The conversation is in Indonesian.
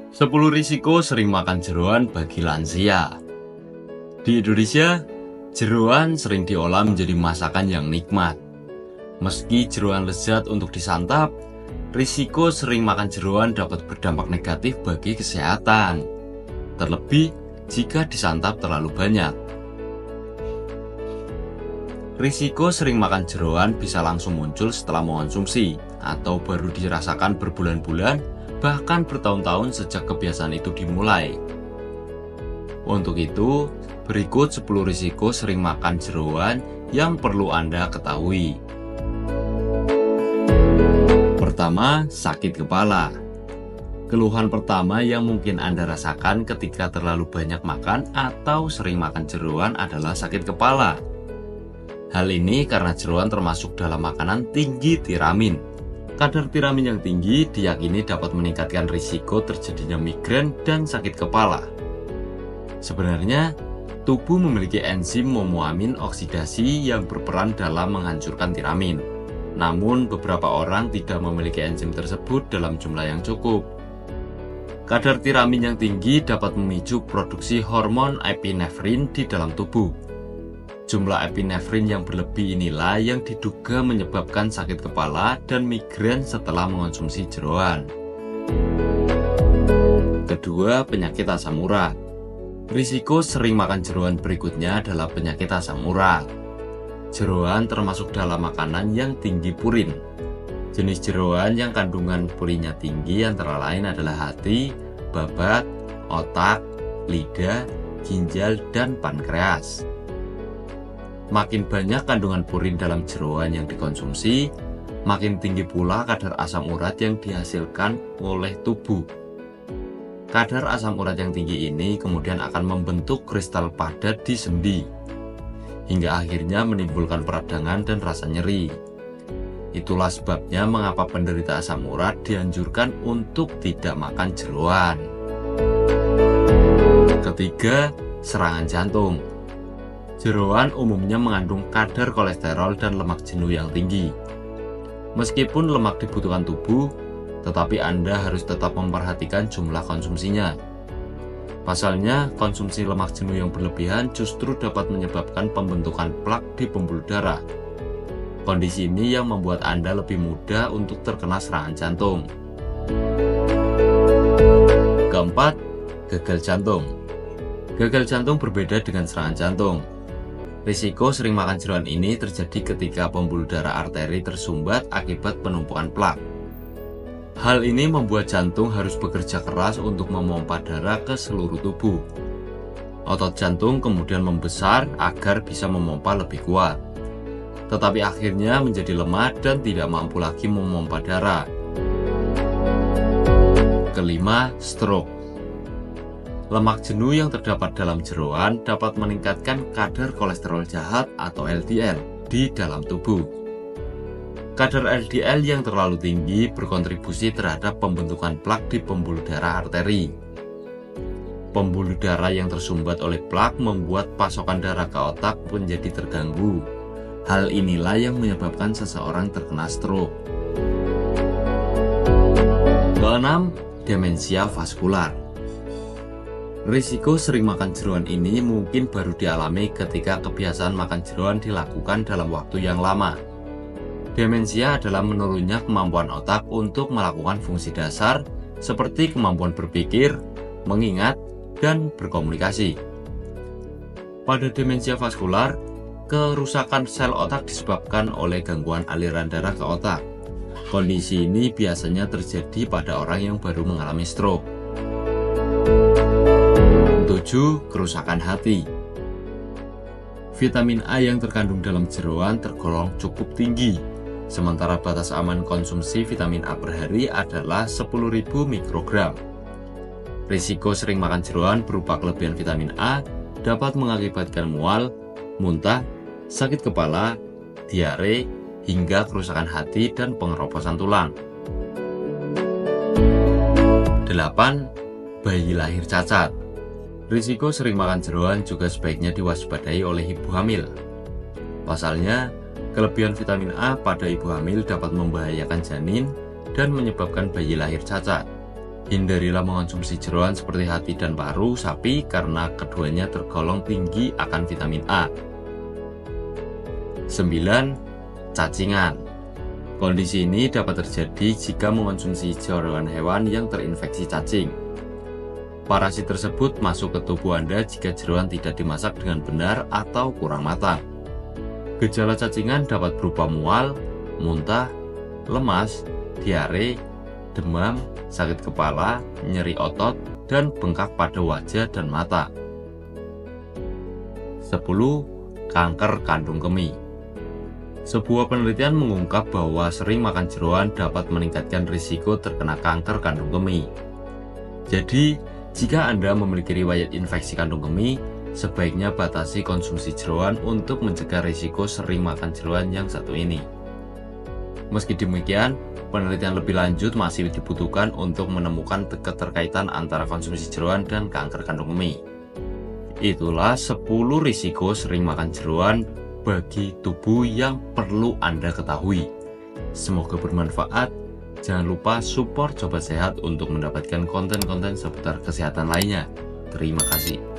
10 risiko sering makan jeroan bagi lansia. Di Indonesia, jeroan sering diolah menjadi masakan yang nikmat. Meski jeroan lezat untuk disantap, risiko sering makan jeroan dapat berdampak negatif bagi kesehatan, terlebih jika disantap terlalu banyak. Risiko sering makan jeroan bisa langsung muncul setelah mengonsumsi, atau baru dirasakan berbulan-bulan, bahkan bertahun-tahun sejak kebiasaan itu dimulai. Untuk itu, berikut 10 risiko sering makan jeroan yang perlu Anda ketahui. Pertama, sakit kepala. Keluhan pertama yang mungkin Anda rasakan ketika terlalu banyak makan atau sering makan jeroan adalah sakit kepala. Hal ini karena jeroan termasuk dalam makanan tinggi tiramin. Kadar tiramin yang tinggi diyakini dapat meningkatkan risiko terjadinya migrain dan sakit kepala. Sebenarnya, tubuh memiliki enzim momoamin oksidasi yang berperan dalam menghancurkan tiramin. Namun, beberapa orang tidak memiliki enzim tersebut dalam jumlah yang cukup. Kadar tiramin yang tinggi dapat memicu produksi hormon epinefrin di dalam tubuh. Jumlah epinefrin yang berlebih inilah yang diduga menyebabkan sakit kepala dan migrain setelah mengonsumsi jeroan. Kedua, penyakit asam urat. Risiko sering makan jeroan berikutnya adalah penyakit asam urat. Jeroan termasuk dalam makanan yang tinggi purin. Jenis jeroan yang kandungan purinnya tinggi antara lain adalah hati, babat, otak, lidah, ginjal, dan pankreas. Makin banyak kandungan purin dalam jeroan yang dikonsumsi, makin tinggi pula kadar asam urat yang dihasilkan oleh tubuh. Kadar asam urat yang tinggi ini kemudian akan membentuk kristal padat di sendi, hingga akhirnya menimbulkan peradangan dan rasa nyeri. Itulah sebabnya mengapa penderita asam urat dianjurkan untuk tidak makan jeroan. Ketiga, serangan jantung. Jeroan umumnya mengandung kadar kolesterol dan lemak jenuh yang tinggi. Meskipun lemak dibutuhkan tubuh, tetapi Anda harus tetap memperhatikan jumlah konsumsinya. Pasalnya, konsumsi lemak jenuh yang berlebihan justru dapat menyebabkan pembentukan plak di pembuluh darah. Kondisi ini yang membuat Anda lebih mudah untuk terkena serangan jantung. Keempat, gagal jantung. Gagal jantung berbeda dengan serangan jantung. Risiko sering makan jeroan ini terjadi ketika pembuluh darah arteri tersumbat akibat penumpukan plak. Hal ini membuat jantung harus bekerja keras untuk memompa darah ke seluruh tubuh. Otot jantung kemudian membesar agar bisa memompa lebih kuat. Tetapi akhirnya menjadi lemah dan tidak mampu lagi memompa darah. Kelima, stroke. Lemak jenuh yang terdapat dalam jeroan dapat meningkatkan kadar kolesterol jahat atau LDL di dalam tubuh. Kadar LDL yang terlalu tinggi berkontribusi terhadap pembentukan plak di pembuluh darah arteri. Pembuluh darah yang tersumbat oleh plak membuat pasokan darah ke otak menjadi terganggu. Hal inilah yang menyebabkan seseorang terkena stroke. Keenam, demensia vaskular. Risiko sering makan jeroan ini mungkin baru dialami ketika kebiasaan makan jeroan dilakukan dalam waktu yang lama. Demensia adalah menurunnya kemampuan otak untuk melakukan fungsi dasar seperti kemampuan berpikir, mengingat, dan berkomunikasi. Pada demensia vaskular, kerusakan sel otak disebabkan oleh gangguan aliran darah ke otak. Kondisi ini biasanya terjadi pada orang yang baru mengalami stroke. 7. Kerusakan hati. Vitamin A yang terkandung dalam jeroan tergolong cukup tinggi, sementara batas aman konsumsi vitamin A per hari adalah 10.000 mikrogram. Risiko sering makan jeroan berupa kelebihan vitamin A dapat mengakibatkan mual, muntah, sakit kepala, diare, hingga kerusakan hati dan pengeroposan tulang. 8. Bayi lahir cacat. Risiko sering makan jeroan juga sebaiknya diwaspadai oleh ibu hamil. Pasalnya, kelebihan vitamin A pada ibu hamil dapat membahayakan janin dan menyebabkan bayi lahir cacat. Hindarilah mengonsumsi jeroan seperti hati dan paru sapi karena keduanya tergolong tinggi akan vitamin A. 9. Cacingan. Kondisi ini dapat terjadi jika mengonsumsi jeroan hewan yang terinfeksi cacing. Parasit tersebut masuk ke tubuh Anda jika jeroan tidak dimasak dengan benar atau kurang matang. Gejala cacingan dapat berupa mual, muntah, lemas, diare, demam, sakit kepala, nyeri otot, dan bengkak pada wajah dan mata. 10. Kanker kandung kemih. Sebuah penelitian mengungkap bahwa sering makan jeroan dapat meningkatkan risiko terkena kanker kandung kemih. Jadi, jika Anda memiliki riwayat infeksi kandung kemih, sebaiknya batasi konsumsi jeroan untuk mencegah risiko sering makan jeroan yang satu ini. Meski demikian, penelitian lebih lanjut masih dibutuhkan untuk menemukan keterkaitan antara konsumsi jeroan dan kanker kandung kemih. Itulah 10 risiko sering makan jeroan bagi tubuh yang perlu Anda ketahui. Semoga bermanfaat. Jangan lupa support Sobat Sehat untuk mendapatkan konten-konten seputar kesehatan lainnya. Terima kasih.